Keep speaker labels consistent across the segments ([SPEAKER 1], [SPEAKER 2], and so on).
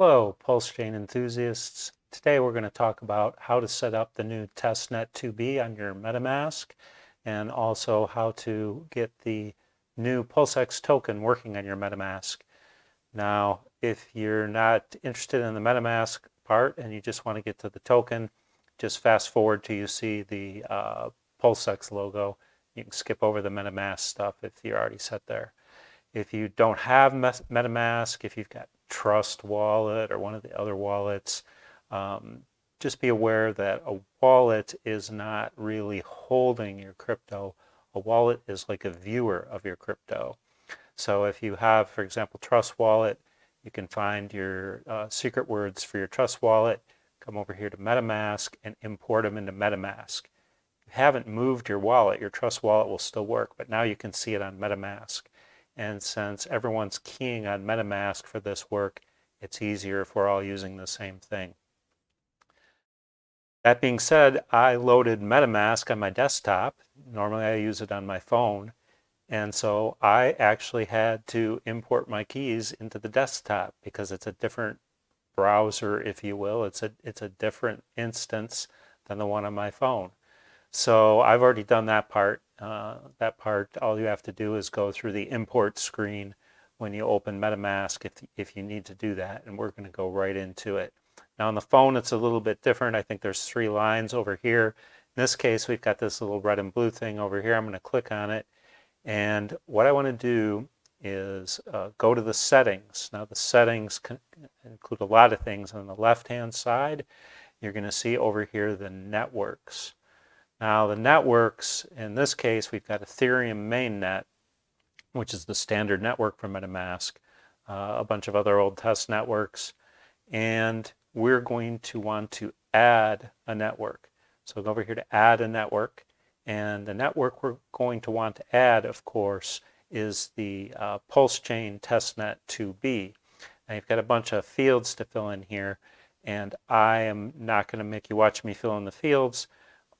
[SPEAKER 1] Hello, pulse chain enthusiasts. Today we're going to talk about how to set up the new TestNet V2B on your MetaMask and also how to get the new PULSEX token working on your MetaMask. Now, if you're not interested in the MetaMask part and you just want to get to the token, just fast forward till you see the PULSEX logo. You can skip over the MetaMask stuff if you're already set there. If you don't have MetaMask, if you've got Trust Wallet or one of the other wallets, just be aware that a wallet is not really holding your crypto. A wallet is like a viewer of your crypto. So if you have, for example, Trust Wallet, you can find your secret words for your Trust Wallet, come over here to MetaMask and import them into MetaMask. If you haven't moved your wallet, your Trust Wallet will still work, but now you can see it on MetaMask. And since everyone's keying on MetaMask for this work, it's easier if we're all using the same thing. That being said, I loaded MetaMask on my desktop. Normally I use it on my phone. And so I actually had to import my keys into the desktop because it's a different browser, if you will. It's a different instance than the one on my phone. So I've already done that part. All you have to do is go through the import screen when you open MetaMask if you need to do that, and we're going to go right into it. Now on the phone it's a little bit different. I think there's 3 lines over here. In this case we've got this little red and blue thing over here. I'm going to click on it, and what I want to do is go to the settings. Now the settings include a lot of things. On the left hand side you're going to see over here the networks. Now the networks, in this case, we've got Ethereum MainNet, which is the standard network for MetaMask, a bunch of other old test networks, and we're going to want to add a network. So go over here to add a network, and the network we're going to want to add, of course, is the Pulse Chain TestNet V2B. Now you've got a bunch of fields to fill in here, and I am not going to make you watch me fill in the fields.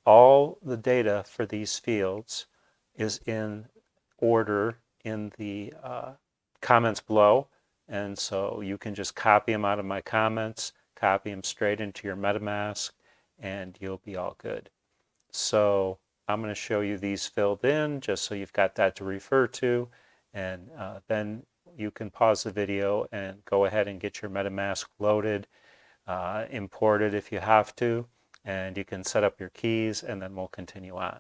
[SPEAKER 1] All the data for these fields is in order in the comments below, and so you can just copy them out of my comments, copy them straight into your MetaMask, and you'll be all good. So I'm going to show you these filled in just so you've got that to refer to, and then you can pause the video and go ahead and get your MetaMask loaded, imported if you have to, and you can set up your keys, and then we'll continue on.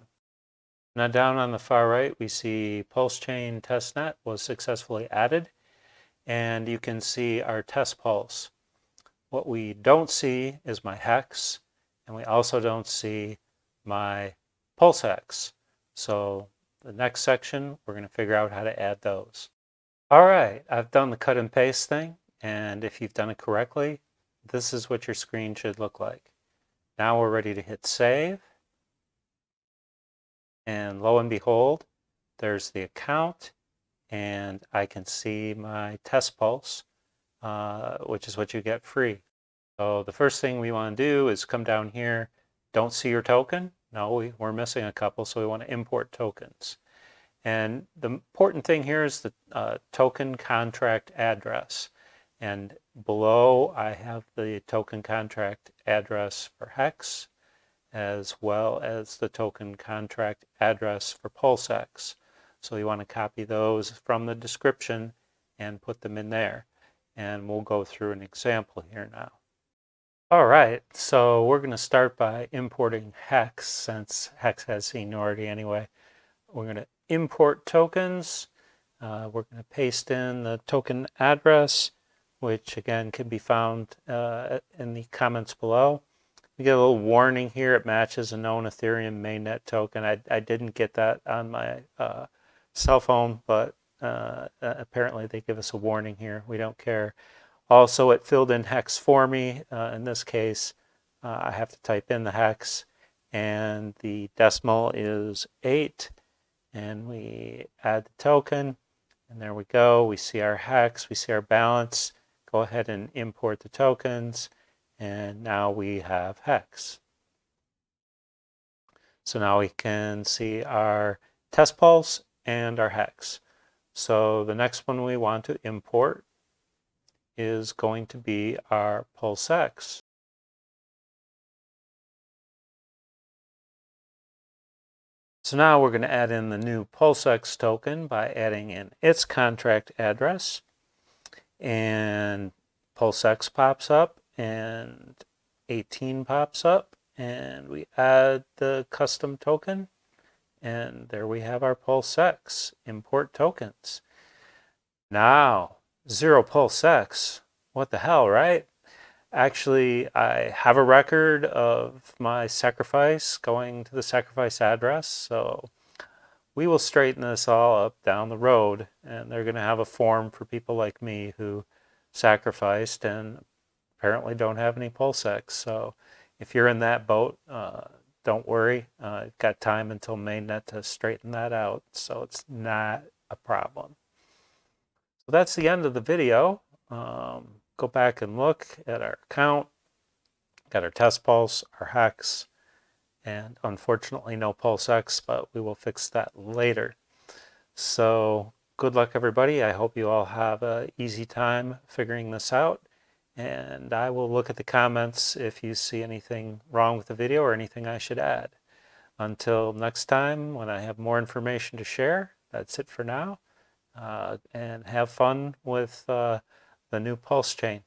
[SPEAKER 1] Now down on the far right we see Pulse Chain TestNet was successfully added, and you can see our test pulse. What we don't see is my hex, and we also don't see my PULSEX. So the next section we're going to figure out how to add those. All right, I've done the cut and paste thing, and if you've done it correctly, this is what your screen should look like. Now we're ready to hit save, and lo and behold, there's the account, and I can see my test pulse, which is what you get free. So the first thing we want to do is come down here. Don't see your token? No, we're missing a couple, so we want to import tokens. And the important thing here is the token contract address. And below I have the token contract address for hex, as well as the token contract address for PULSEX. So you want to copy those from the description and put them in there. And we'll go through an example here now. All right, so we're going to start by importing hex, since hex has seniority anyway. We're going to import tokens. We're going to paste in the token address, which again can be found in the comments below. We get a little warning here. It matches a known Ethereum MainNet token. I didn't get that on my cell phone, but apparently they give us a warning here. We don't care. Also, it filled in hex for me. In this case, I have to type in the hex, and the decimal is 8, and we add the token, and there we go. We see our hex, we see our balance. Go ahead and import the tokens, and now we have hex. So now we can see our test pulse and our hex. So the next one we want to import is going to be our PULSEX. So now we're going to add in the new PULSEX token by adding in its contract address, and PULSEX pops up and 18 pops up, and we add the custom token, and there we have our PULSEX import tokens. Now, zero PULSEX, what the hell, right? Actually, I have a record of my sacrifice going to the sacrifice address, so we will straighten this all up down the road, and they're going to have a form for people like me who sacrificed and apparently don't have any PULSEX. So if you're in that boat, don't worry. Got time until MainNet to straighten that out, so it's not a problem. So that's the end of the video. Go back and look at our account. Got our test pulse, our hex, and unfortunately no PULSEX, but we will fix that later. So good luck, everybody. I hope you all have an easy time figuring this out. And I will look at the comments if you see anything wrong with the video or anything I should add. Until next time, when I have more information to share, that's it for now. And have fun with the new Pulse chain.